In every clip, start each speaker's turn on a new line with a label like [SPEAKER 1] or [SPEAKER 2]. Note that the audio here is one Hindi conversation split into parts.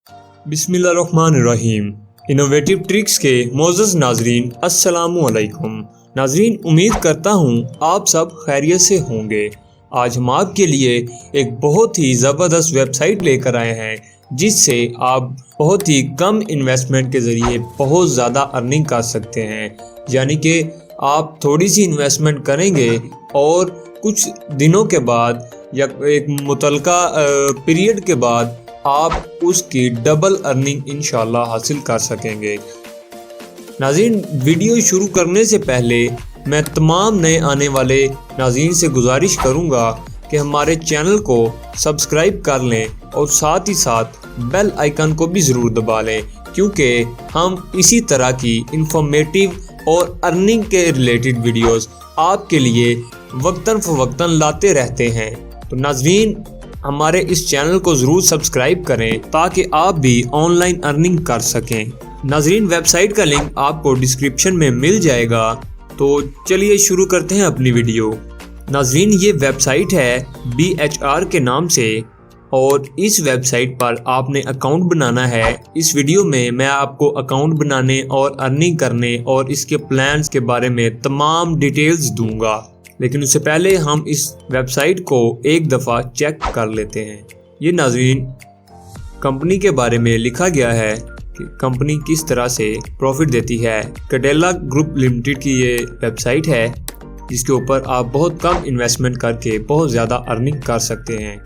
[SPEAKER 1] बिस्मिल्लाहिर्रहमानिर्रहीम। इनोवेटिव ट्रिक्स के मोअज़्ज़ज़ नाज़रीन, अस्सलामु अलैकुम। नाज़रीन, उम्मीद करता हूँ आप सब खैरियत से होंगे। आज हम आपके लिए एक बहुत ही ज़बरदस्त वेबसाइट लेकर आए हैं जिससे आप बहुत ही कम इन्वेस्टमेंट के ज़रिए बहुत ज़्यादा अर्निंग कर सकते हैं। यानी कि आप थोड़ी सी इन्वेस्टमेंट करेंगे और कुछ दिनों के बाद या एक मुतलका पीरियड के बाद आप उसकी डबल अर्निंग इंशाल्लाह हासिल कर सकेंगे। नाज़रीन, वीडियो शुरू करने से पहले मैं तमाम नए आने वाले नाज़रीन से गुजारिश करूंगा कि हमारे चैनल को सब्सक्राइब कर लें और साथ ही साथ बेल आइकन को भी ज़रूर दबा लें, क्योंकि हम इसी तरह की इंफॉर्मेटिव और अर्निंग के रिलेटेड वीडियोस आपके लिए वक्तन फ़वक्तन लाते रहते हैं। तो नाज़रीन, हमारे इस चैनल को ज़रूर सब्सक्राइब करें ताकि आप भी ऑनलाइन अर्निंग कर सकें। नाज़रीन, वेबसाइट का लिंक आपको डिस्क्रिप्शन में मिल जाएगा। तो चलिए शुरू करते हैं अपनी वीडियो। नाज़रीन, ये वेबसाइट है BHR के नाम से और इस वेबसाइट पर आपने अकाउंट बनाना है। इस वीडियो में मैं आपको अकाउंट बनाने और अर्निंग करने और इसके प्लान्स के बारे में तमाम डिटेल्स दूंगा, लेकिन उससे पहले हम इस वेबसाइट को एक दफ़ा चेक कर लेते हैं। ये नाज़रीन कंपनी के बारे में लिखा गया है कि कंपनी किस तरह से प्रॉफिट देती है। कैडिला ग्रुप लिमिटेड की ये वेबसाइट है जिसके ऊपर आप बहुत कम इन्वेस्टमेंट करके बहुत ज़्यादा अर्निंग कर सकते हैं।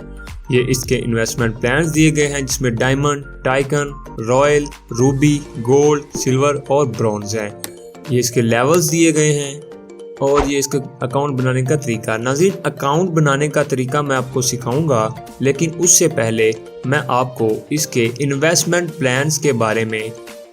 [SPEAKER 1] ये इसके इन्वेस्टमेंट प्लान्स दिए गए हैं जिसमें diamond, tycoon, royal, Ruby, gold, silver और ब्रॉन्ज हैं। ये इसके लेवल्स दिए गए हैं और ये इसका अकाउंट बनाने का तरीका। नाज़रीन, अकाउंट बनाने का तरीका मैं आपको सिखाऊंगा, लेकिन उससे पहले मैं आपको इसके इन्वेस्टमेंट प्लान्स के बारे में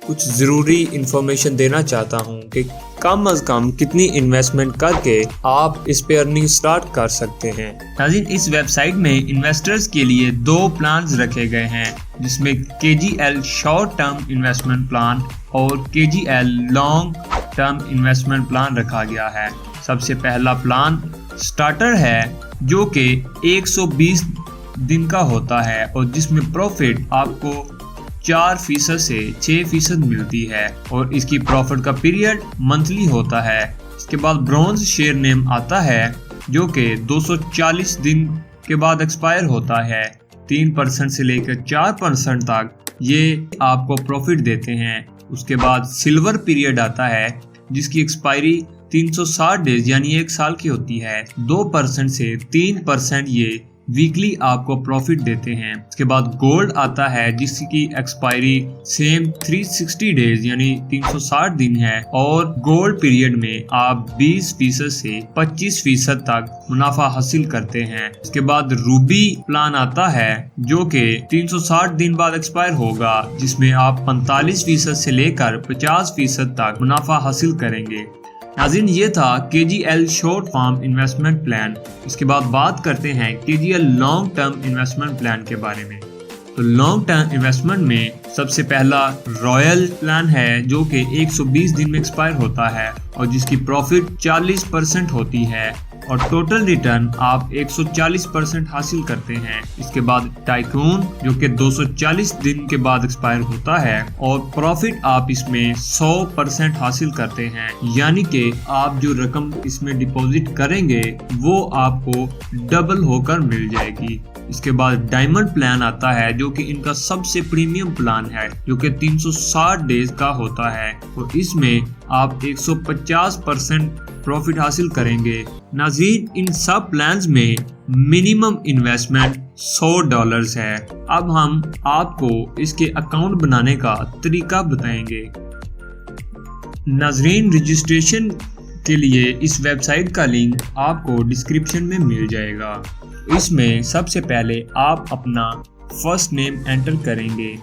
[SPEAKER 1] कुछ ज़रूरी इंफॉर्मेशन देना चाहता हूं कि कम अज़ कम कितनी इन्वेस्टमेंट करके आप इस पे अर्निंग स्टार्ट कर सकते हैं। नाज़रीन, इस वेबसाइट में इन्वेस्टर्स के लिए 2 प्लान्स रखे गए हैं जिसमें KGL short term investment plan और KGL long term investment plan रखा गया है। सबसे पहला प्लान स्टार्टर है जो कि 120 दिन का होता है और जिसमें प्रॉफिट आपको 4% से 6% मिलती है और इसकी प्रॉफिट का पीरियड मंथली होता है। इसके बाद ब्रॉन्ज शेयर नेम आता है जो कि 240 दिन के बाद एक्सपायर होता है। 3% से लेकर 4% तक ये आपको प्रॉफिट देते हैं। उसके बाद सिल्वर पीरियड आता है जिसकी एक्सपायरी 360 डेज यानी 1 साल की होती है। 2% से 3% ये वीकली आपको प्रॉफिट देते हैं। इसके बाद गोल्ड आता है जिसकी एक्सपायरी सेम 360 डेज यानी 360 दिन है और गोल्ड पीरियड में आप 20% से 25% तक मुनाफा हासिल करते हैं। इसके बाद रूबी प्लान आता है जो कि 360 दिन बाद एक्सपायर होगा, जिसमें आप 45% से लेकर 50% तक मुनाफा हासिल करेंगे। नाज़रीन, ये था KGL short term investment plan. इसके बाद बात करते हैं KGL long term investment plan के बारे में। तो लॉन्ग टर्म इन्वेस्टमेंट में सबसे पहला रॉयल प्लान है जो कि 120 दिन में एक्सपायर होता है और जिसकी प्रॉफिट 40% होती है और टोटल रिटर्न आप 140% हासिल करते हैं। इसके बाद टाइकून जो कि 240 दिन के बाद एक्सपायर होता है और प्रॉफिट आप इसमें 100% हासिल करते हैं, यानी कि आप जो रकम इसमें डिपॉजिट करेंगे वो आपको डबल होकर मिल जाएगी। इसके बाद डायमंड प्लान आता है जो कि इनका सबसे प्रीमियम प्लान है जो कि 360 डेज का होता है और इसमें आप 150% प्रॉफिट हासिल करेंगे। नाज़रीन, इन सब प्लान्स में मिनिमम इन्वेस्टमेंट $100 है। अब हम आपको इसके अकाउंट बनाने का तरीका बताएंगे। नाज़रीन, रजिस्ट्रेशन के लिए इस वेबसाइट का लिंक आपको डिस्क्रिप्शन में मिल जाएगा। इसमें सबसे पहले आप अपना फर्स्ट नेम एंटर करेंगे।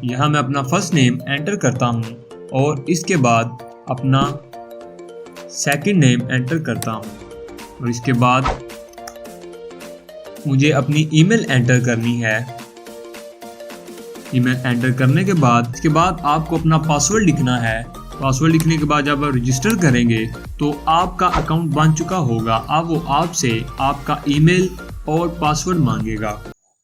[SPEAKER 1] यहाँ मैं अपना फर्स्ट नेम एंटर करता हूँ और इसके बाद अपना सेकंड नेम एंटर करता हूँ और इसके बाद मुझे अपनी ईमेल एंटर करनी है। ईमेल एंटर करने के बाद इसके बाद आपको अपना पासवर्ड लिखना है। पासवर्ड लिखने के बाद जब आप रजिस्टर करेंगे तो आपका अकाउंट बन चुका होगा। अब वो आपसे आपका ईमेल और पासवर्ड मांगेगा।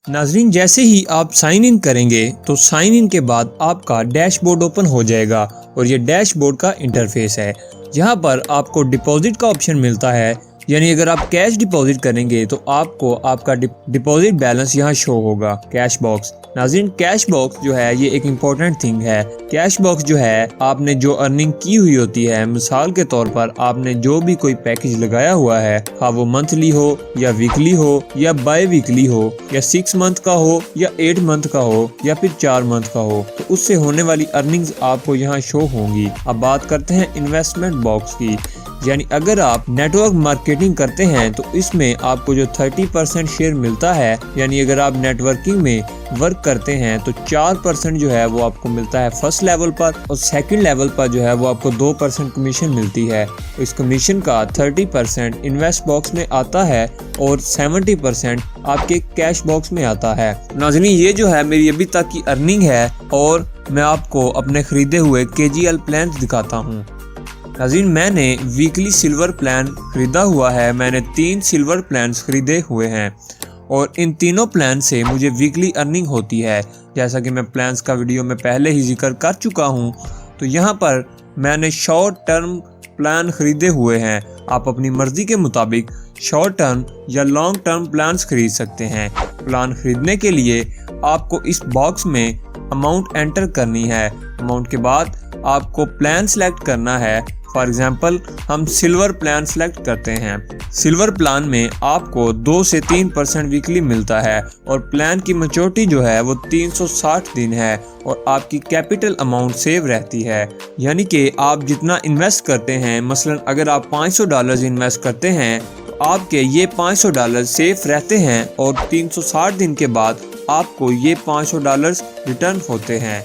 [SPEAKER 1] नाजरीन, जैसे ही आप साइन इन करेंगे तो साइन इन के बाद आपका डैशबोर्ड ओपन हो जाएगा और ये डैशबोर्ड का इंटरफेस है। यहाँ पर आपको डिपॉजिट का ऑप्शन मिलता है, यानी अगर आप कैश डिपॉजिट करेंगे तो आपको आपका डिपॉजिट बैलेंस यहाँ शो होगा। कैश बॉक्स, नाज़रीन कैश बॉक्स जो है ये एक इम्पोर्टेंट थिंग है। कैश बॉक्स जो है आपने जो अर्निंग की हुई होती है, मिसाल के तौर पर आपने जो भी कोई पैकेज लगाया हुआ है, हाँ वो मंथली हो या वीकली हो या बाय वीकली हो या 6 मंथ का हो या 8 मंथ का हो या फिर 4 मंथ का हो, तो उससे होने वाली अर्निंग्स आपको यहाँ शो होंगी। अब बात करते हैं इन्वेस्टमेंट बॉक्स की, यानी अगर आप नेटवर्क मार्केटिंग करते हैं तो इसमें आपको जो 30% शेयर मिलता है, यानी अगर आप नेटवर्किंग में वर्क करते हैं तो 4% जो है वो आपको मिलता है फर्स्ट लेवल पर, और सेकंड लेवल पर जो है वो आपको 2% कमीशन मिलती है। इस कमीशन का 30% इन्वेस्ट बॉक्स में आता है और 70% आपके कैश बॉक्स में आता है। नाज़रीन, ये जो है मेरी अभी तक की अर्निंग है और मैं आपको अपने खरीदे हुए KGL प्लान दिखाता हूँ। नाज़रीन, मैंने वीकली सिल्वर प्लान खरीदा हुआ है। मैंने 3 सिल्वर प्लान्स खरीदे हुए हैं और इन तीनों प्लान से मुझे वीकली अर्निंग होती है। जैसा कि मैं प्लान्स का वीडियो में पहले ही जिक्र कर चुका हूं, तो यहाँ पर मैंने शॉर्ट टर्म प्लान खरीदे हुए हैं। आप अपनी मर्जी के मुताबिक शॉर्ट टर्म या लॉन्ग टर्म प्लान्स खरीद सकते हैं। प्लान खरीदने के लिए आपको इस बॉक्स में अमाउंट एंटर करनी है। अमाउंट के बाद आपको प्लान सेलेक्ट करना है। फॉर एग्जाम्पल हम सिल्वर प्लान सेलेक्ट करते हैं। सिल्वर प्लान में आपको 2 से 3% वीकली मिलता है और प्लान की मैच्योरिटी जो है वो 360 दिन है और आपकी कैपिटल अमाउंट सेव रहती है। यानी कि आप जितना इन्वेस्ट करते हैं, मसलन अगर आप $500 इन्वेस्ट करते हैं तो आपके ये $500 सेफ रहते हैं और 360 दिन के बाद आपको ये $500 रिटर्न होते हैं।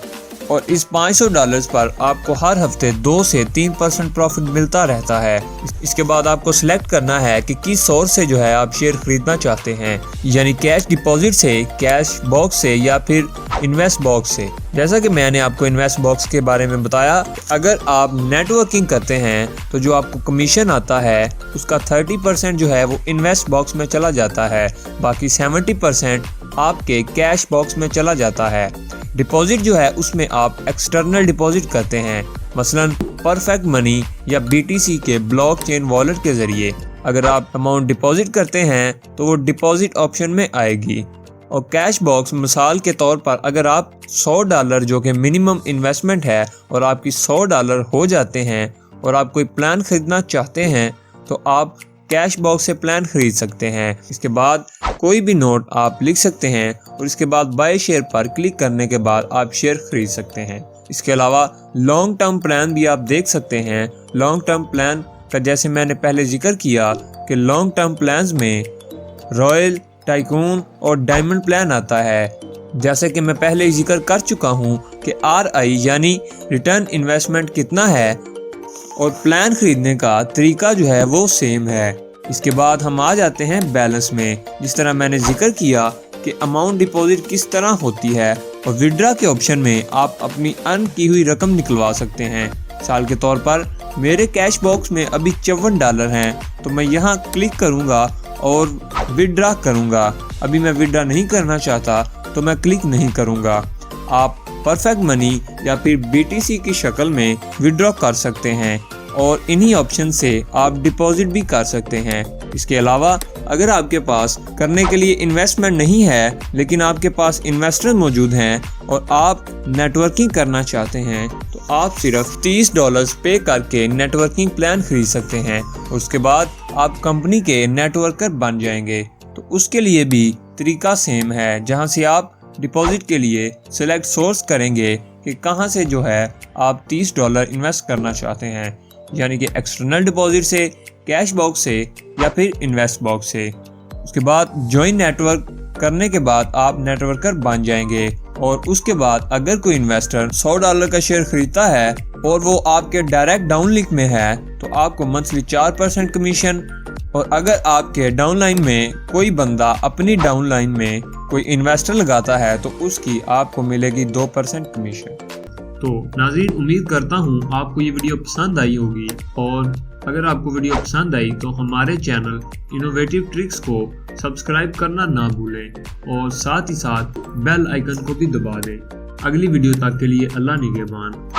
[SPEAKER 1] और इस $500 पर आपको हर हफ्ते 2 से 3% प्रॉफिट मिलता रहता है। इसके बाद आपको सिलेक्ट करना है कि किस सोर्स से जो है आप शेयर खरीदना चाहते हैं, यानी कैश डिपॉजिट से, कैश बॉक्स से या फिर इन्वेस्ट बॉक्स से। जैसा कि मैंने आपको इन्वेस्ट बॉक्स के बारे में बताया, अगर आप नेटवर्किंग करते हैं तो जो आपको कमीशन आता है उसका 30% जो है वो इन्वेस्ट बॉक्स में चला जाता है, बाकी 70% आपके कैश बॉक्स में चला जाता है। डिपॉजिट जो है उसमें आप एक्सटर्नल डिपॉजिट करते हैं, मसलन परफेक्ट मनी या BTC के ब्लॉकचेन वॉलेट के जरिए। अगर आप अमाउंट डिपॉजिट करते हैं तो वो डिपॉजिट ऑप्शन में आएगी। और कैश बॉक्स, मिसाल के तौर पर अगर आप $100 जो कि मिनिमम इन्वेस्टमेंट है और आपकी $100 हो जाते हैं और आप कोई प्लान खरीदना चाहते हैं तो आप कैश बॉक्स से प्लान खरीद सकते हैं। इसके बाद कोई भी नोट आप लिख सकते हैं और इसके बाद बाय शेयर पर क्लिक करने के बाद आप शेयर खरीद सकते हैं। इसके अलावा लॉन्ग टर्म प्लान भी आप देख सकते हैं। लॉन्ग टर्म प्लान का जैसे मैंने पहले जिक्र किया कि लॉन्ग टर्म प्लान्स में रॉयल, टाइकून और डायमंड प्लान आता है। जैसे कि मैं पहले ही जिक्र कर चुका हूँ कि RI यानी रिटर्न इन्वेस्टमेंट कितना है और प्लान खरीदने का तरीका जो है वो सेम है। इसके बाद हम आ जाते हैं बैलेंस में। जिस तरह मैंने जिक्र किया कि अमाउंट डिपॉजिट किस तरह होती है और विड्रा के ऑप्शन में आप अपनी अर्न की हुई रकम निकलवा सकते हैं। साल के तौर पर मेरे कैश बॉक्स में अभी $54 हैं, तो मैं यहाँ क्लिक करूँगा और विड्रा करूँगा। अभी मैं विड्रा नहीं करना चाहता तो मैं क्लिक नहीं करूँगा। आप परफेक्ट मनी या फिर BTC की शक्ल में विड्रॉ कर सकते हैं और इन्हीं ऑप्शन से आप डिपॉजिट भी कर सकते हैं। इसके अलावा अगर आपके पास करने के लिए इन्वेस्टमेंट नहीं है लेकिन आपके पास इन्वेस्टर मौजूद हैं और आप नेटवर्किंग करना चाहते हैं तो आप सिर्फ $30 पे करके नेटवर्किंग प्लान खरीद सकते हैं। उसके बाद आप कंपनी के नेटवर्कर बन जाएंगे। तो उसके लिए भी तरीका सेम है, जहां से आप डिपॉजिट के लिए सिलेक्ट सोर्स करेंगे कि कहां से जो है आप $30 इन्वेस्ट करना चाहते हैं, यानी कि एक्सटर्नल डिपॉजिट से, कैश बॉक्स से या फिर इन्वेस्ट बॉक्स से। उसके बाद ज्वाइन नेटवर्क करने के बाद आप नेटवर्कर बन जाएंगे और उसके बाद अगर कोई इन्वेस्टर $100 का शेयर खरीदता है और वो आपके डायरेक्ट डाउन लिंक में है तो आपको मंथली 4% कमीशन, और अगर आपके डाउनलाइन में कोई बंदा अपनी डाउनलाइन में कोई इन्वेस्टर लगाता है तो उसकी आपको मिलेगी 2% कमीशन। तो नाज़रीन, उम्मीद करता हूँ आपको ये वीडियो पसंद आई होगी और अगर आपको वीडियो पसंद आई तो हमारे चैनल इनोवेटिव ट्रिक्स को सब्सक्राइब करना ना भूलें और साथ ही साथ बेल आइकन को भी दबा दें। अगली वीडियो तक के लिए अल्लाह निगहबान।